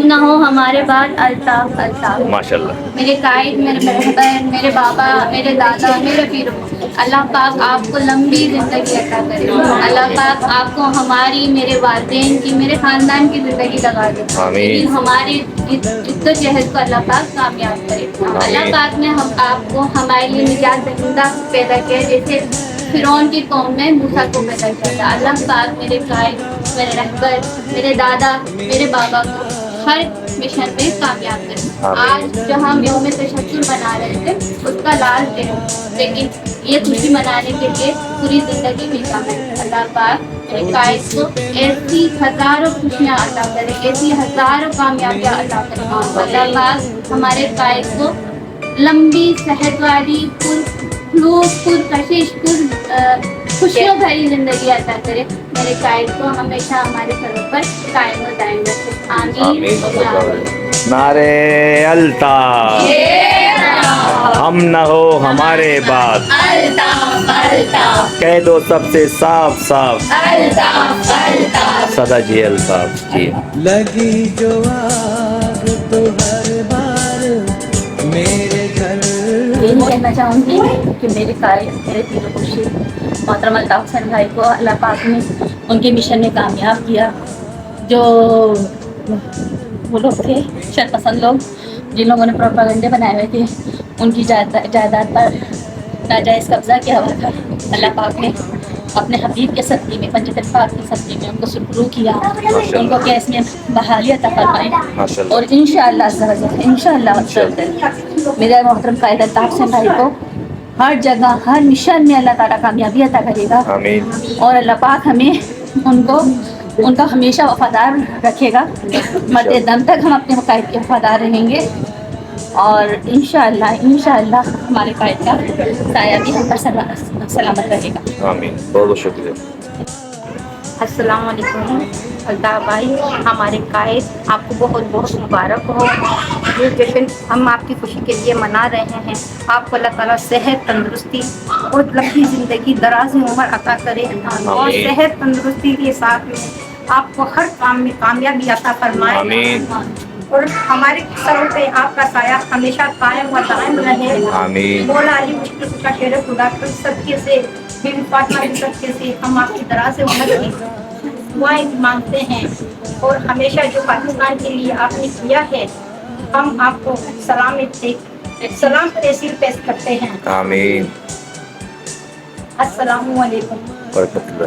نہ ہو ہمارے بعد الطاف الطاف. ماشاءاللہ. میرے قائد، میرے رہبر، میرے بابا، میرے دادا، میرے پیرو، اللہ پاک آپ کو لمبی زندگی عطا کرے. اللہ پاک آپ کو ہماری، میرے والدین کی، میرے خاندان کی زندگی لگا دے. لیکن ہماری جد و جہد کو اللہ پاک کامیاب کرے. اللہ پاک نے ہم آپ کو ہمارے لیے نجات دہندہ پیدا کیا، جیسے فرعون کی قوم میں موسیٰ کو پیدا کیا تھا. اللہ پاک میرے قائد، میرے رہبر، میرے دادا، میرے بابا کو ہر مشن میں کامیاب کرے. آج جو ہم یوم تشکر منا رہے تھے اس کا لاسٹ ڈے، لیکن یہ خوشی منانے کے لیے پوری زندگی ملتا ہے. اللہ پاک میرے قائد کو ایسی ہزاروں خوشیاں عطا کرے، ایسی ہزاروں کامیابیاں عطا کرے. اللہ پاک ہمارے قائد کو لمبی صحت والی پرکشش خوشیوں بھری زندگی عطا کرے. میرے قائد کو ہمیشہ ہمارے سروں پر قائم و دائم رکھے. آمین. نعرے الطاف. ہم نہ ہو ہمارے بعد الطاف الطاف کہہ دو سب سے صاف صاف. الطاف الطاف. صدا جی الطاف جی. لگی جو آگ تو ہر بار میرے گھر. یہی کہنا چاہوں گی کہ میرے قائد، میرے پیر و مرشد محترم الطاف حسین بھائی کو اللہ پاک نے ان کے مشن میں کامیاب کیا. جو وہ لوگ تھے شر پسند لوگ، جن لوگوں نے پروپیگنڈے بنائے ہوئے تھے، ان کی جائیداد پر ناجائز قبضہ کیا ہوا تھا، اللہ پاک نے اپنے حبیب کے صدقے میں، پنجتن پاک کے صدقے میں ان کو سرخرو کیا، ان کو کیس میں بحالی عطا فرمائے. اور انشاءاللہ عز و جل، انشاءاللہ عز و جل میرے محترم قائد الطاف حسین بھائی کو ہر جگہ، ہر مشن میں اللہ تعالیٰ کامیابی عطا کرے گا. آمین. اور اللہ پاک ہمیں ان کا ہمیشہ وفادار رکھے گا. مرتے دم تک ہم اپنے قائد کے وفادار رہیں گے. اور انشاءاللہ ہمارے قائد کا سایہ بھی ہم پر سلامت رہے گا. آمین. بہت بہت شکریہ. السلام علیکم الطاف بھائی، ہمارے قائد آپ کو بہت بہت مبارک ہو. یہ جشن ہم آپ کی خوشی کے لیے منا رہے ہیں. آپ کو اللہ تعالیٰ صحت، تندرستی اور لمبی زندگی، دراز عمر عطا کرے. اور صحت تندرستی کے ساتھ میں آپ کو ہر کام میں کامیابی عطا فرمائے. آمین. اور ہمارے سروں پہ آپ کا سایہ ہمیشہ قائم و دائم رہے. آمین. مولا علی مشکل کا شیر خدا کے صدقے سے، بی بی فاطمہ کے صدقے سے ہم آپ کی دراز عمر کی دعائیں مانگتے ہیں. اور ہمیشہ جو پاکستان کے لیے آپ نے کیا ہے، ہم آپ کو سلام تحصیل پیش کرتے ہیں. آمین. السلام علیکم. برکت اللہ.